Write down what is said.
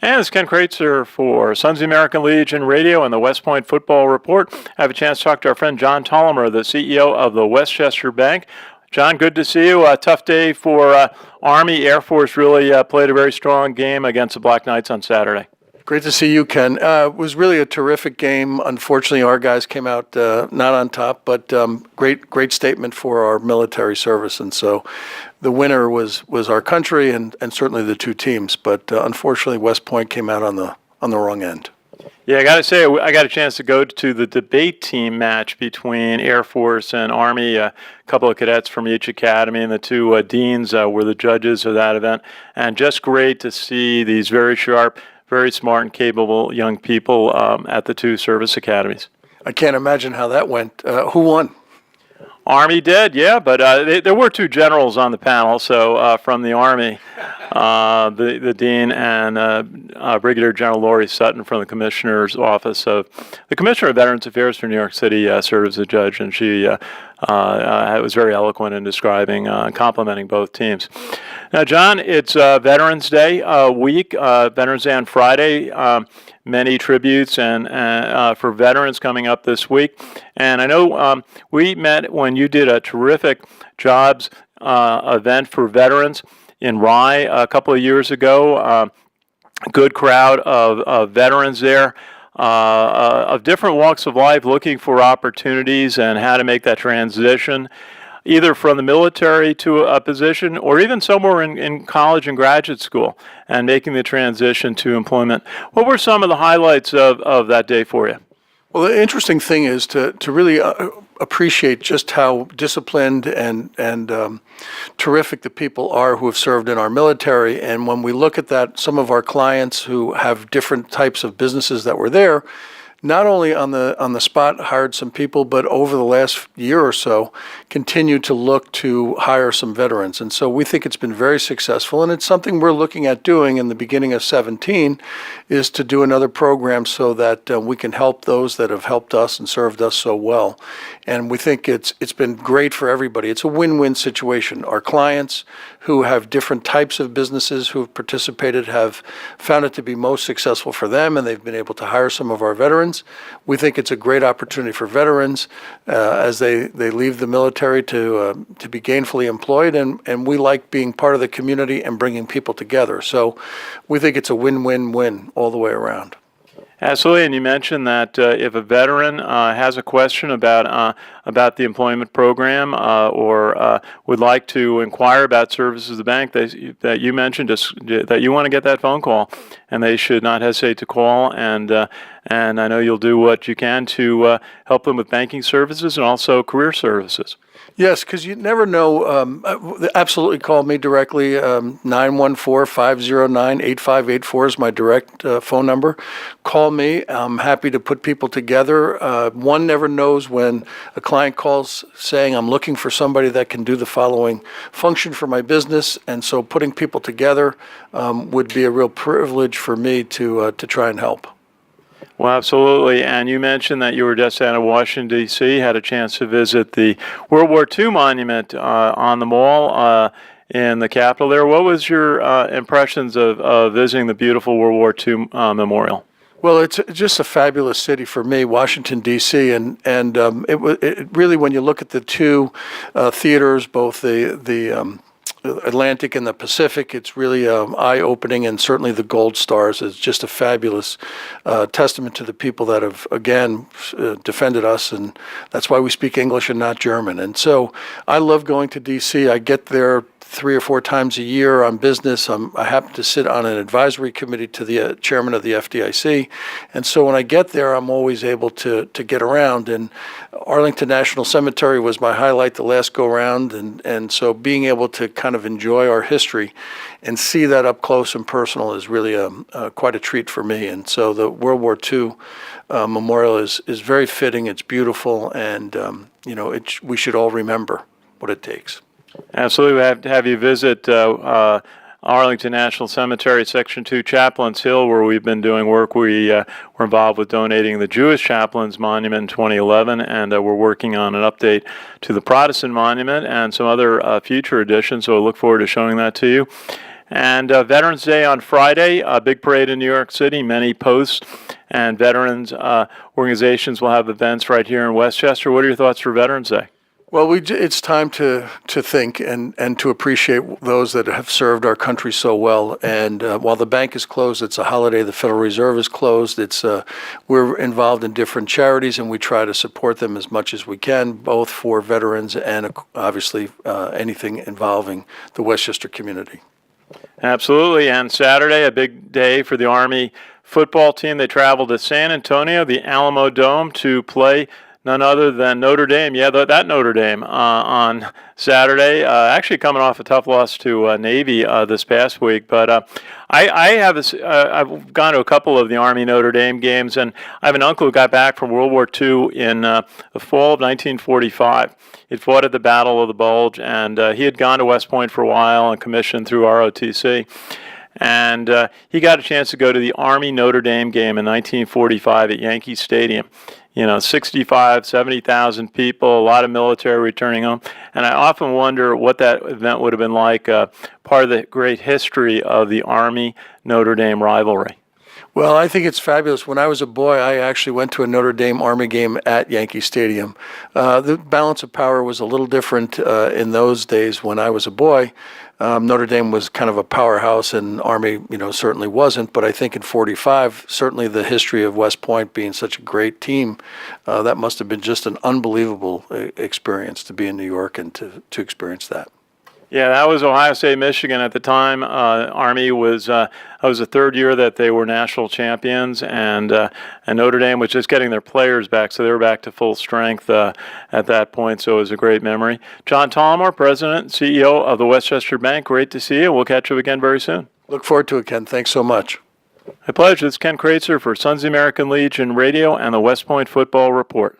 And it's Ken Kraetzer for Sons of the American Legion Radio and the West Point Football Report. I have a chance to talk to our friend John Tolomer, the CEO of the Westchester Bank. John, good to see you. A tough day for Army. Air Force really played a very strong game against the Black Knights on Saturday. Great to see you, Ken. It was really a terrific game. Unfortunately, our guys came out not on top, but great statement for our military service. And so the winner was our country and certainly the two teams. But unfortunately, West Point came out on the wrong end. Yeah, I got to say, I got a chance to go to the debate team match between Air Force and Army. A couple of cadets from each academy, and the two deans were the judges of that event. And just great to see these very sharp, very smart and capable young people at the two service academies. I can't imagine how that went. Who won? Army did, yeah, but there were two generals on the panel. So from the Army, the dean and Brigadier General Lori Sutton from the Commissioner's Office of the Commissioner of Veterans Affairs for New York City served as a judge, and she was very eloquent in describing and complimenting both teams. Now, John, it's Veterans Day week, Veterans Day on Friday. Many tributes and for veterans coming up this week. And I know we met when you did a terrific jobs event for veterans in Rye a couple of years ago. A good crowd of veterans there of different walks of life looking for opportunities and how to make that transition, either from the military to a position or even somewhere in college and graduate school and making the transition to employment. What were some of the highlights of that day for you? Well, the interesting thing is to really appreciate just how disciplined and terrific the people are who have served in our military. And when we look at that, some of our clients who have different types of businesses that were there, not only on the spot hired some people, but over the last year or so, continue to look to hire some veterans. And so we think it's been very successful, and it's something we're looking at doing in the beginning of 17, is to do another program so that we can help those that have helped us and served us so well. And we think it's been great for everybody. It's a win-win situation. Our clients who have different types of businesses who have participated have found it to be most successful for them, and they've been able to hire some of our veterans. We think it's a great opportunity for veterans as they leave the military to be gainfully employed, and we like being part of the community and bringing people together. So we think it's a win-win-win all the way around. Absolutely, and you mentioned that if a veteran has a question about the employment program or would like to inquire about services of the bank, that you mentioned that you want to get that phone call, and they should not hesitate to call. And I know you'll do what you can to help them with banking services and also career services. Yes, because you never know. Absolutely call me directly. 914-509-8584 is my direct phone number. Call me. I'm happy to put people together. One never knows when a client calls saying, I'm looking for somebody that can do the following function for my business. And so putting people together would be a real privilege for me to try and help. Well, absolutely. And you mentioned that you were just out of Washington, D.C., had a chance to visit the World War II monument on the Mall in the Capitol there. What was your impressions of visiting the beautiful World War II memorial? Well, it's just a fabulous city for me, Washington, D.C., and it really, when you look at the two theaters, both the Atlantic and the Pacific, it's really eye-opening, and certainly the Gold Stars is just a fabulous testament to the people that have, again, defended us, and that's why we speak English and not German. And so I love going to D.C. I get there 3 or 4 times a year on business. I happen to sit on an advisory committee to the chairman of the FDIC, and so when I get there, I'm always able to get around. And Arlington National Cemetery was my highlight the last go-round, and so being able to kind of enjoy our history and see that up close and personal is really quite a treat for me. And so the World War II memorial is very fitting. It's beautiful, and we should all remember what it takes. Absolutely. We have to have you visit Arlington National Cemetery, Section 2, Chaplains Hill, where we've been doing work. We were involved with donating the Jewish Chaplains Monument in 2011, and we're working on an update to the Protestant Monument and some other future additions, so I look forward to showing that to you. And Veterans Day on Friday, a big parade in New York City. Many posts and veterans organizations will have events right here in Westchester. What are your thoughts for Veterans Day? Well, it's time to think and to appreciate those that have served our country so well. And while the bank is closed, it's a holiday. The Federal Reserve is closed. We're involved in different charities, and we try to support them as much as we can, both for veterans and obviously anything involving the Westchester community. Absolutely. And Saturday, a big day for the Army football team. They traveled to San Antonio, the Alamo Dome, to play none other than Notre Dame. Yeah, that Notre Dame on Saturday. Actually coming off a tough loss to Navy this past week. But I've gone to a couple of the Army Notre Dame games, and I have an uncle who got back from World War II in the fall of 1945. He'd fought at the Battle of the Bulge, and he had gone to West Point for a while and commissioned through ROTC. And he got a chance to go to the Army Notre Dame game in 1945 at Yankee Stadium. 65, 70,000 people, a lot of military returning home. And I often wonder what that event would have been like, part of the great history of the Army-Notre Dame rivalry. Well, I think it's fabulous. When I was a boy, I actually went to a Notre Dame Army game at Yankee Stadium. The balance of power was a little different in those days when I was a boy. Notre Dame was kind of a powerhouse, and Army, certainly wasn't. But I think in '45, certainly the history of West Point being such a great team, that must have been just an unbelievable experience to be in New York and to experience that. Yeah, that was Ohio State, Michigan at the time. Army was that was the third year that they were national champions, and Notre Dame was just getting their players back, so they were back to full strength at that point. So it was a great memory. John Tolomer, President and CEO of the Westchester Bank. Great to see you. We'll catch you again very soon. Look forward to it, Ken. Thanks so much. My pleasure. This is Ken Kraetzer for Sons of the American Legion Radio and the West Point Football Report.